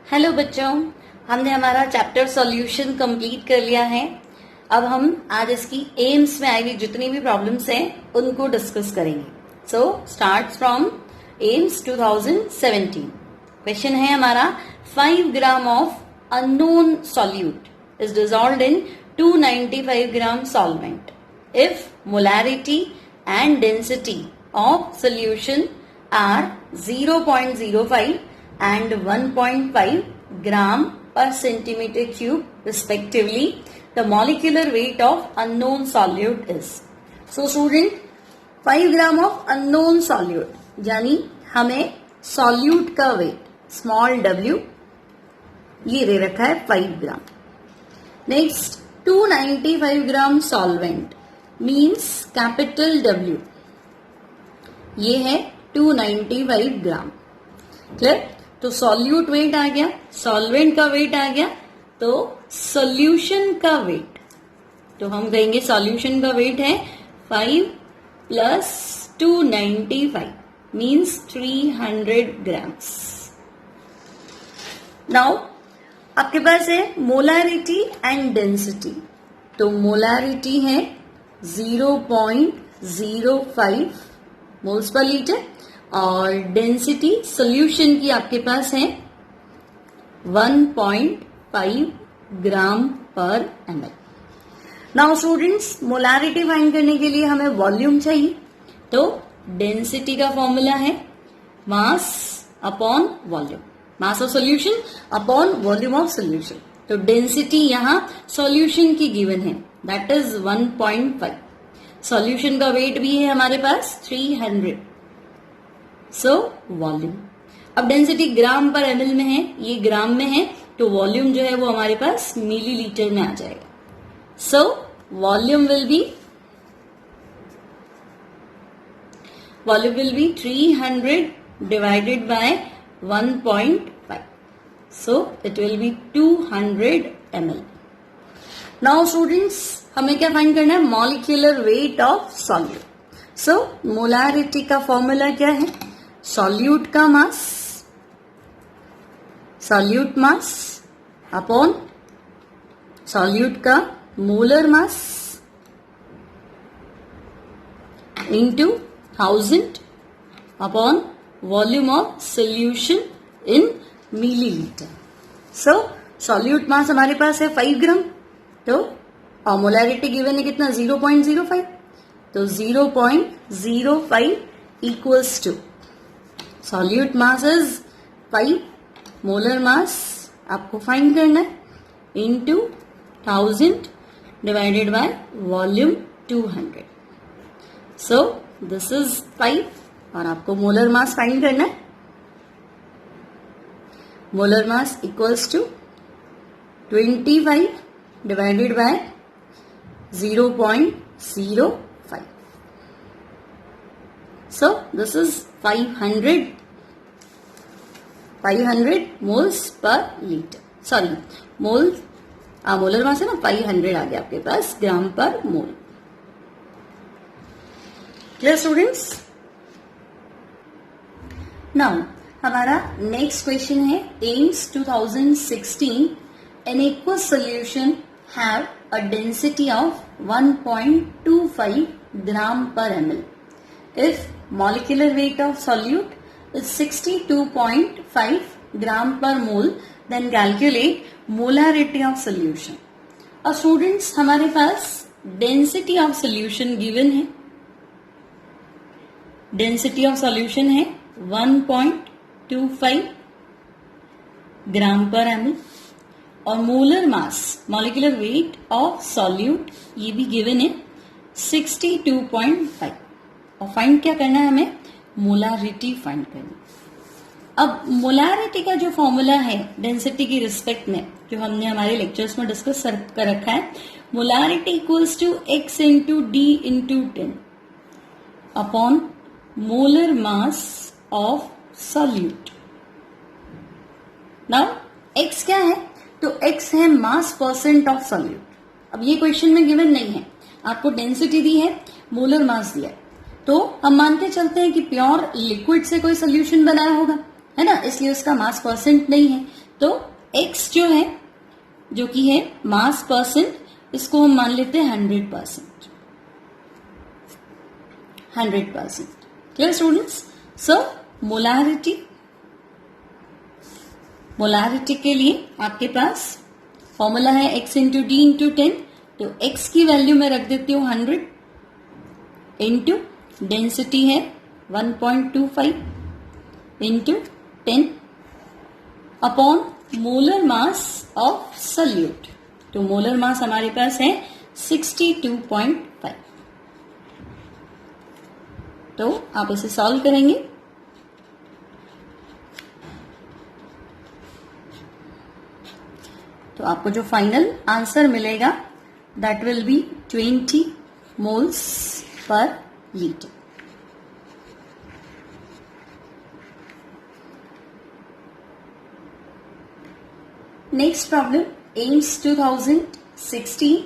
Hello बच्चों, हमने हमारा चैप्टर सॉल्यूशन कंप्लीट कर लिया है। अब हम आज इसकी एम्स में आई हुई जितनी भी प्रॉब्लम्स हैं उनको डिस्कस करेंगे। So start from AIIMS 2017। Question है हमारा 5 gram of unknown solute is dissolved in 295 gram solvent if molarity and density of solution are 0.05 and 1.5 gram per centimeter cube respectively. The molecular weight of unknown solute is. So student, 5 gram of unknown solute यानी हमें solute का weight small w ये दे रखा है 5 ग्राम. Next 295 ग्राम solvent means capital W ये है 295 ग्राम. Clear? तो solute wait आ गया, सॉल्वेंट का वेट आ गया, तो सॉल्यूशन का वेट, तो हम कहेंगे सॉल्यूशन का वेट है 5 प्लस 295 मीन्स 300 ग्राम्स. नाउ आपके पास है मोलैरिटी एंड डेंसिटी. तो मोलैरिटी है 0.05 मोल्स पर लीटर और डेंसिटी सोल्यूशन की आपके पास है 1.5 ग्राम पर ml. Now students, molarity find करने के लिए हमें वॉल्यूम चाहिए. तो डेंसिटी का फॉर्मूला है मास upon volume, mass of solution upon volume of solution. तो डेंसिटी यहां सोल्यूशन की गिवन है, दैट इज 1.5. सोल्यूशन का वेट भी है हमारे पास 300. सो वॉल्यूम, अब डेंसिटी ग्राम पर ml में है, ये ग्राम में है, तो वॉल्यूम जो है वो हमारे पास मिलीलीटर में आ जाएगा. So volume will be 300 divided by 1.5. So it will B 200 ml. Now students, हमें क्या फाइंड करना है? Molecular weight of solute. So molarity का फॉर्मूला क्या है? सॉल्यूट का मास, सॉल्यूट मास अपॉन सॉल्यूट का molar mass into 1000 upon volume of solution in millilitre. So solute mass हमारे पास है 5 ग्राम, तो और मोलैरिटी गिवन है कितना? 0.05. तो 0.05 equals to solute mass is 5, molar mass आपको फाइंड करना है into 1000 divided by volume 200. So this is 5 और आपको मोलर मास फाइंड करना है. Molar mass equals to 25 divided by 0.05. So this is 500 moles per liter. Sorry, molar mass है ना, 500 आ गया आपके पास gram per mole. Clear students? Now हमारा नेक्स्ट क्वेश्चन है AIIMS 2016. An aqueous solution have a density of 1.25 gram per ml. If molecular weight of solute is 62.5 gram per mole, then calculate molarity of solution. और students, हमारे पास density of solution given है. Density of solution है 1.25 ग्राम पर ml और molar mass, molecular weight of solute ये भी given है 62.5. और फाइंड क्या करना है हमें? मोलारिटी फाइंड करनी. अब मोलारिटी का जो फॉर्मूला है डेंसिटी की रिस्पेक्ट में, जो हमने हमारे लेक्चर्स में डिस्कस कर रखा है, molarity equals to x into d into 10 upon molar mass of solute. Now x क्या है? तो x है मास परसेंट ऑफ सॉल्यूट. अब ये क्वेश्चन में गिवन नहीं है, आपको डेंसिटी दी है, मोलर मास दिया है, तो हम मानते चलते हैं कि प्योर लिक्विड से कोई सोल्यूशन बनाया होगा, है ना, इसलिए उसका मास परसेंट नहीं है. तो x जो है, जो कि है मास परसेंट, इसको हम मान लेते हैं 100%. 100%. Clear students? सो मोलारिटी के लिए आपके पास फॉर्मूला है x इंटू डी इंटू 10. तो x की वैल्यू में रख देती हूँ 100 इंटू डेंसिटी है 1.25 into 10 upon molar mass of solute. तो मोलर मास हमारे पास है 62.5. तो आप इसे सॉल्व करेंगे. तो आपको जो फाइनल आंसर मिलेगा that will be 20 moles per litre. Next problem AIIMS 2016.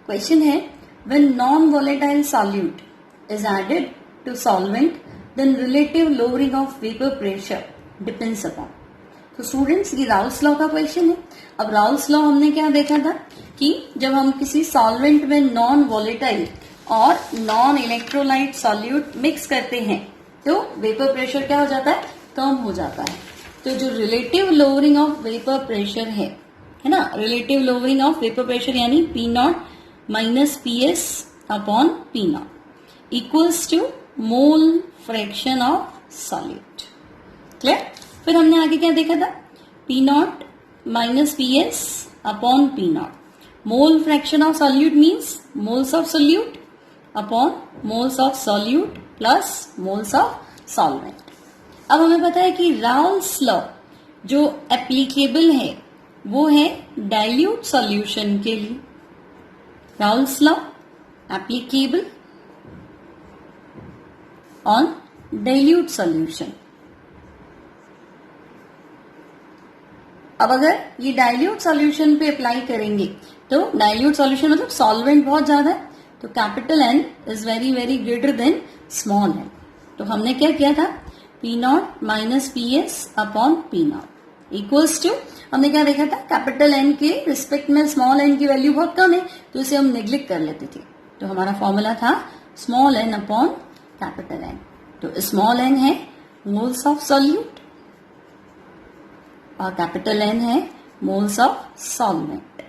Question है when non volatile solute is added to solvent, then relative lowering of vapor pressure depends upon. तो स्टूडेंट्स ये राउल्स लॉ का question है. अब Raoult's law हमने क्या देखा था कि जब हम किसी सॉल्वेंट में नॉन वोलेटाइल और नॉन इलेक्ट्रोलाइट सॉल्यूट मिक्स करते हैं तो वेपर प्रेशर क्या हो जाता है, कम हो जाता है. तो जो relative lowering of vapour pressure है ना, relative lowering of vapour pressure यानी P naught minus P S upon P naught equals to mole fraction of solute. Clear? फिर हमने आगे क्या देखा था, P naught minus P S upon P naught. Mole fraction of solute means moles of solute upon moles of solute plus moles of solvent. अब हमें पता है कि राउल्स लॉ जो एप्लीकेबल है वो है डाइल्यूट सॉल्यूशन के लिए. Raoult's law applicable on dilute solution. अब अगर ये डाइल्यूट सॉल्यूशन पे अप्लाई करेंगे तो डाइल्यूट सॉल्यूशन मतलब सॉल्वेंट बहुत ज्यादा है, तो capital n is very very greater than small n. तो हमने क्या किया था, P naught minus P S upon P naught equals to, हमने क्या देखा था, कैपिटल एन के रिस्पेक्ट में स्मॉल एन की वैल्यू बहुत कम है तो इसे हम नेग्लेक्ट कर लेते थे. तो हमारा फॉर्मूला था small n upon capital n. तो स्मॉल एन है मोल्स ऑफ सॉल्यूट और कैपिटल एन है moles of solvent.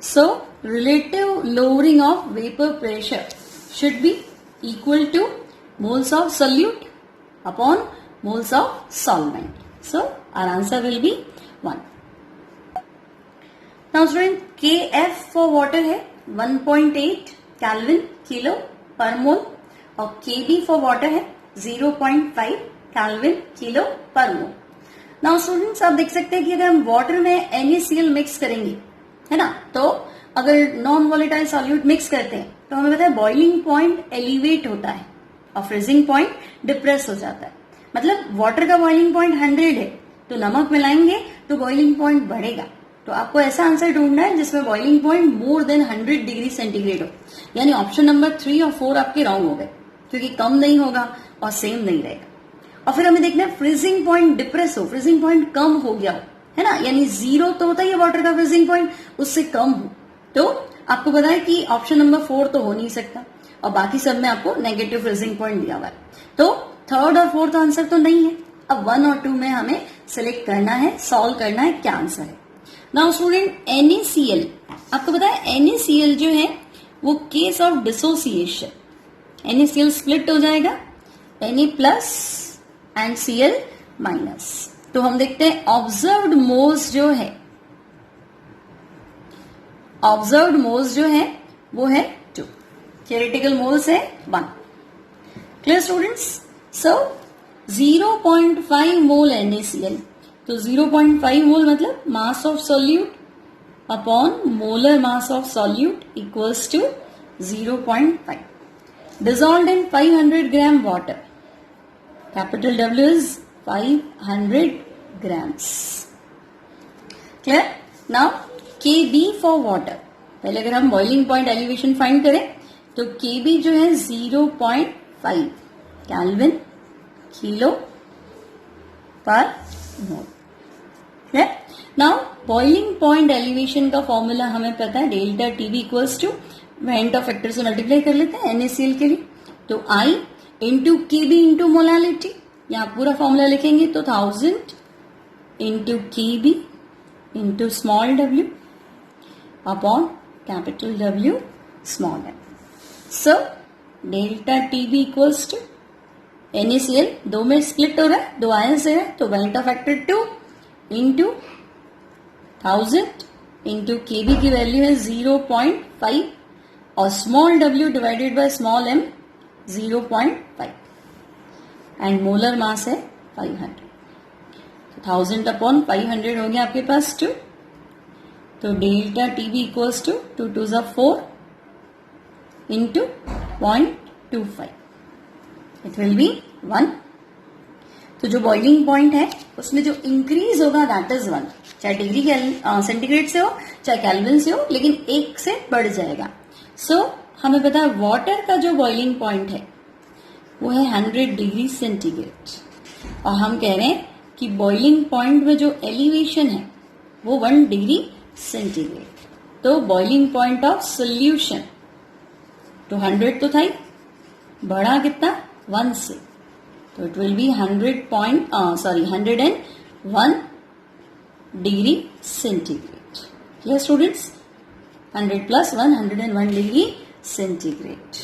So relative lowering of vapour pressure should be equal to moles of solute upon moles of solvent. So our answer will be 1. Now student KF for water है 1.8 kelvin kilo पर मोल और KB for water है 0.5 kelvin kilo पर mole. Now students आप देख सकते हैं कि अगर हम वाटर में NaCl मिक्स करेंगे है ना, तो अगर नॉन वोलेटाइल सॉल्यूट मिक्स करते हैं तो हमें पता है बॉइलिंग पॉइंट एलिवेट होता है और फ्रीजिंग पॉइंट डिप्रेस हो जाता है. मतलब वाटर का बॉइलिंग पॉइंट 100 है तो नमक मिलाएंगे तो बॉइलिंग पॉइंट बढ़ेगा. तो आपको ऐसा आंसर ढूंढना है जिसमें boiling point more than 100 degree centigrade हो. यानी ऑप्शन नंबर 3 और 4 आपके रॉन्ग हो गए क्योंकि कम नहीं होगा और सेम नहीं रहेगा. और फिर हमें देखना है फ्रीजिंग पॉइंट डिप्रेस हो, फ्रीजिंग पॉइंट कम हो गया हो, है ना, यानी 0 तो होता ही है वाटर का फ्रीजिंग पॉइंट, उससे कम हो. तो आपको पता है कि ऑप्शन नंबर 4 तो हो नहीं सकता और बाकी सब में आपको नेगेटिव फ्रीजिंग पॉइंट दिया हुआ है. तो थर्ड और फोर्थ आंसर तो नहीं है. अब 1 और 2 में हमें सिलेक्ट करना है, सॉल्व करना है क्या आंसर है. नाउ स्टूडेंट NaCl, आपको पता है NaCl जो है वो case of dissociation, NaCl split हो जाएगा Na plus and Cl minus. तो हम देखते हैं ऑब्जर्व्ड मोल्स जो है, ऑब्जर्व्ड मोल्स जो है वो है 2, थियोरेटिकल मोल्स है 1. Clear students? So 0.5 mole NaCl, तो 0.5 मोल मतलब mass of solute upon molar mass of solute equals to 0.5. dissolved in 500 gram water. Capital W is 500 grams. Clear? Now KB for water. पहले अगर हम boiling point elevation find करें तो KB जो है 0.5 kelvin kilo पर mole. Now boiling point elevation का formula हमें पता है, delta T V equals to van't Hoff factor से मल्टीप्लाई कर लेते हैं NaCl के लिए, तो I into Kb into molality, यहाँ पूरा फॉर्मूला लिखेंगे तो 1000 into Kb into small w upon capital W small m. So delta T B equals to NaCl दो में स्प्लिट हो रहा है, दो आयन से है, तो went Hoff factor 2 into 1000 into Kb की वैल्यू है 0.5 और small w divided by small m 0.5 and molar mass है 500. 1000 अपॉन 500 हो गया आपके पास 2, तो डेल्टा टीबी इक्वल्स टू 2 2 ज़ा 4 इंटू 0.25, इट विल बी 1. तो जो बॉइलिंग पॉइंट है उसमें जो इंक्रीज होगा दैट इज 1, चाहे डिग्री सेंटीग्रेड से हो चाहे केल्विन से हो, लेकिन 1 से बढ़ जाएगा. सो हमें पता है वाटर का जो बॉइलिंग पॉइंट है वो है 100 डिग्री सेंटीग्रेड, और हम कह रहे हैं कि बॉइलिंग पॉइंट में जो एलिवेशन है वो 1 डिग्री सेंटीग्रेड. तो बॉइलिंग पॉइंट ऑफ सोल्यूशन तो 100 तो था ही, बढ़ा कितना 1 से, तो it will be 101 degree centigrade. Clear students, 100 plus 1 101 degree centigrade.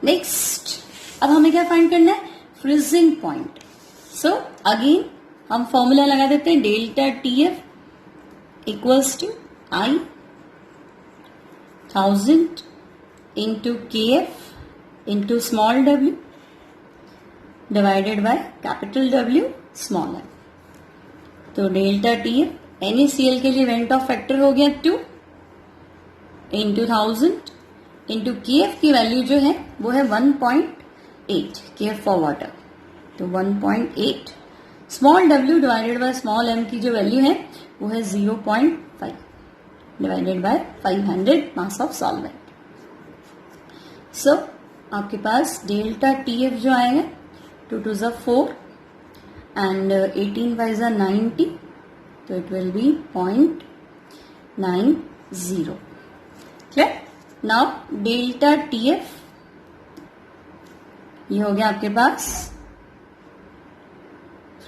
Next अब हमें क्या फाइंड करना है, फ्रीजिंग पॉइंट. सो अगेन हम फॉर्मूला लगा देते हैं, delta TF equals to I 1000 into KF into small w divided by capital W small m. तो डेल्टा TF NaCl के लिए वेंट ऑफ फैक्टर हो गया 2 इंटू 1000 इंटू KF की वैल्यू जो है वो है 1.8, KF फॉर वाटर, तो 1.8. Small w divided by small m की जो वैल्यू है वो है 0.5 divided by 500 mass of solvent. So आपके पास डेल्टा TF जो आएगा 2 2 ज़ा 4 एंड 18 5 ज़ा 90, तो it will B 0.90. Clear. Now delta TF ये हो गया आपके पास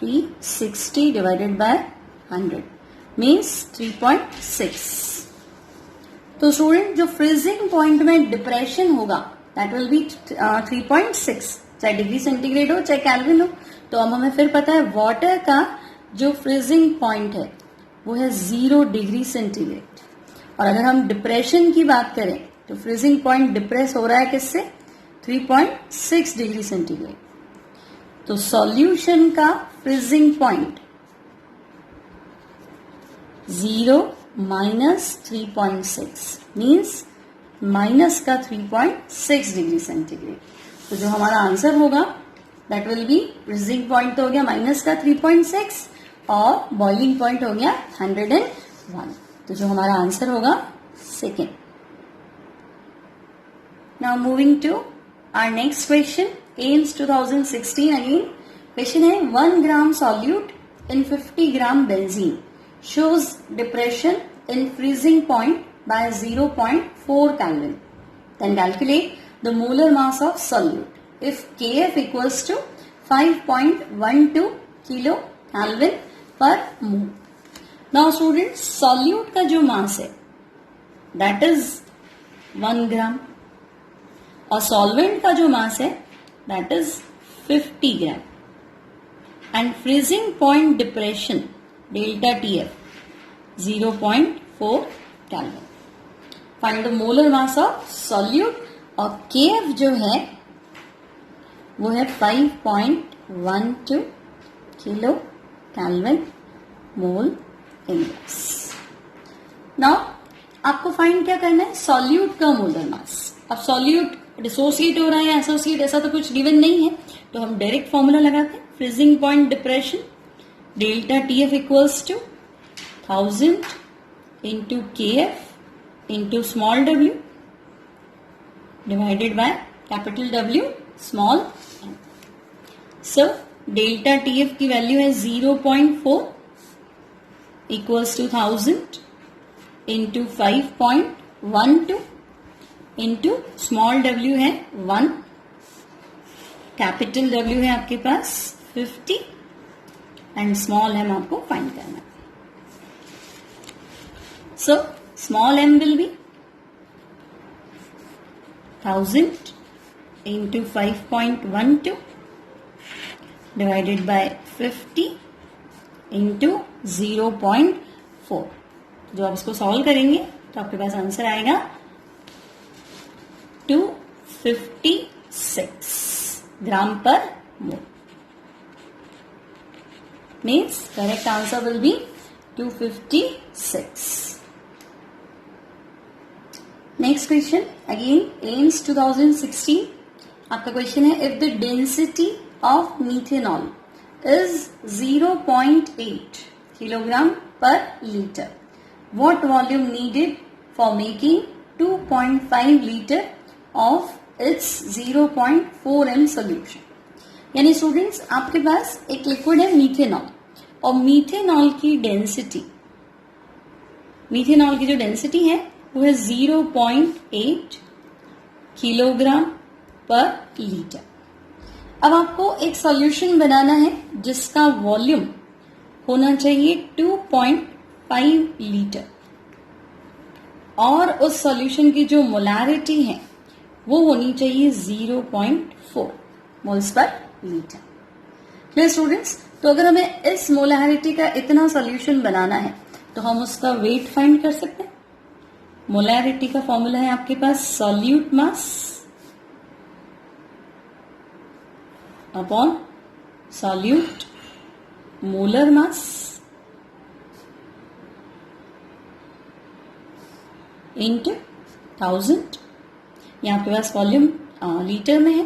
360 डिवाइडेड बाय 100 मीन्स 3.6. तो स्टूडेंट जो फ्रीजिंग पॉइंट में डिप्रेशन होगा दैट विल बी 3.6, चाहे डिग्री सेंटीग्रेड हो चाहे केल्विन हो. तो अब हमें फिर पता है वाटर का जो फ्रीजिंग पॉइंट है वो है 0 डिग्री सेंटीग्रेड, और अगर हम डिप्रेशन की बात करें तो फ्रीजिंग पॉइंट डिप्रेस हो रहा है किससे, 3.6 डिग्री सेंटीग्रेड. तो सॉल्यूशन का freezing point 0 minus 3.6 means minus का 3.6 डिग्री सेंटीग्रेड. तो जो हमारा आंसर होगा that will B, freezing point तो हो गया माइनस का 3.6 और बॉइलिंग पॉइंट हो गया 101. तो जो हमारा आंसर होगा second. Now moving to our next question, AIIMS 2016 again. Question है 1 gram solute in 50 gram benzene shows depression in freezing point by 0.4 Kelvin. Then calculate the molar mass of solute if Kf equals to 5.12 kilo Kelvin per mole. Now students, solute का जो mass है that is 1 gram और solvent का जो mass है that is 50 gram and freezing point depression delta TF 0.4 Kelvin. Find the molar mass of solute और KF जो है वो है 5.12 kilo Kelvin mole inverse. Now आपको फाइंड क्या करना है, सॉल्यूट का मोलर मास. अब सॉल्यूट डिसोसिएट हो रहा है, एसोसिएट ऐसा तो कुछ गिवन नहीं है, तो हम डायरेक्ट फॉर्मूला लगाते हैं. Freezing point depression delta TF equals to 1000 into KF into small w divided by capital W small m. So delta TF की वैल्यू है 0.4 equals to 1000 into 5.12 into small w है 1, capital W है आपके पास 50 and small m आपको find करना है. So small m will be 1000 into 5.12 divided by 50 into 0.4. जो आप इसको सॉल्व करेंगे तो आपके पास आंसर आएगा 256 gram per mole. Means correct answer will be 256. Next question again AIIMS 2016. आपका क्वेश्चन है if the density of methanol is 0.8 kilogram per litre, what volume needed for making 2.5 litre of its 0.4 m solution. यानी students आपके पास एक liquid है methanol और methanol की जो डेंसिटी है वो है 0.8 किलोग्राम पर लीटर. अब आपको एक सॉल्यूशन बनाना है जिसका वॉल्यूम होना चाहिए 2.5 लीटर और उस सॉल्यूशन की जो मोलारिटी है वो होनी चाहिए 0.4 moles per litre. Clear students? तो अगर हमें इस मोलारिटी का इतना सॉल्यूशन बनाना है तो हम उसका वेट फाइंड कर सकते हैं. मोलारिटी का फॉर्मूला है आपके पास solute mass upon solute molar mass into 1000. यहाँ आपके पास वॉल्यूम लीटर में है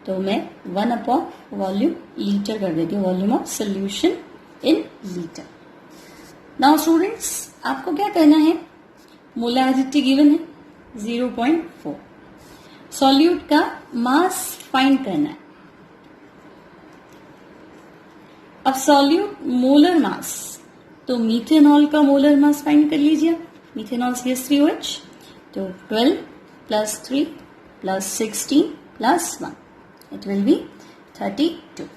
तो मैं 1 अपॉन वॉल्यूम लीटर कर देती हूँ, volume of solution in litre. Now students आपको क्या करना है, मोलारिटी गिवन है 0.4, सॉल्यूट का मास फाइंड करना है. अब सॉल्यूट मोलर मास, तो मीथेनॉल का मोलर मास फाइंड कर लीजिए. मीथेनॉल CH3OH, तो 12 plus 3 plus 16 plus 1, it will be 32.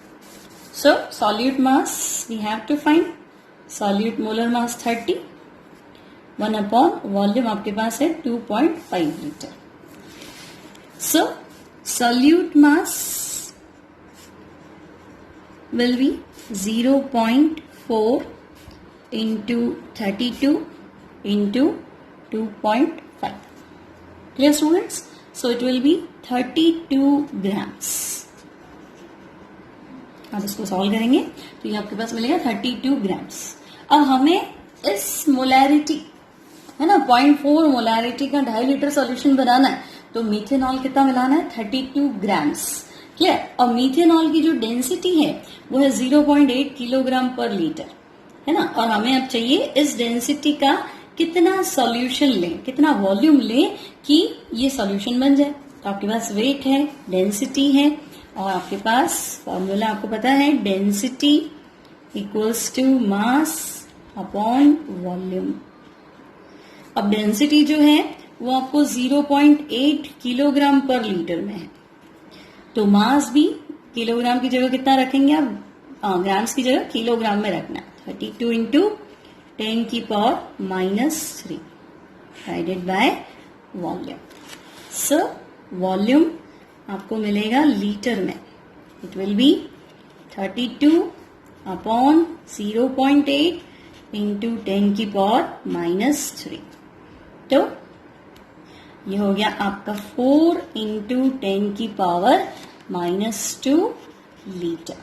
So solute mass we have to find. Solute molar mass 30, 1 upon volume आपके पास है 2.5 litre. So solute mass will be 0.4 into 32 into 2.5. Clear students? So it will be 32 grams. आप इसको solve करेंगे तो ये आपके पास मिलेगा 32 grams. अब हमें इस मोलैरिटी है ना 0.4 मोलैरिटी का 2.5 लीटर सॉल्यूशन बनाना है तो मीथेनॉल कितना मिलाना है 32 ग्राम्स. क्लियर? और मीथेनॉल की जो डेंसिटी है वो है 0.8 किलोग्राम पर लीटर है ना. और हमें अब चाहिए इस डेंसिटी का कितना सॉल्यूशन लें, कितना वॉल्यूम लें कि ये सॉल्यूशन बन जाए. तो आपके पास वेट है, डेंसिटी है और आपके पास फॉर्मूला आपको पता है density equals to mass upon volume. अब डेंसिटी जो है वो आपको 0.8 किलोग्राम पर लीटर में है तो मास भी किलोग्राम की जगह कितना रखेंगे आप, ग्राम्स की जगह किलोग्राम में रखना है. 32 इंटू 10 की power -3 divided by volume. So volume आपको मिलेगा लीटर में. It will B 32 upon 0.8 into 10 की पावर -3. तो ये हो गया आपका 4 इंटू 10 की पावर -2 लीटर.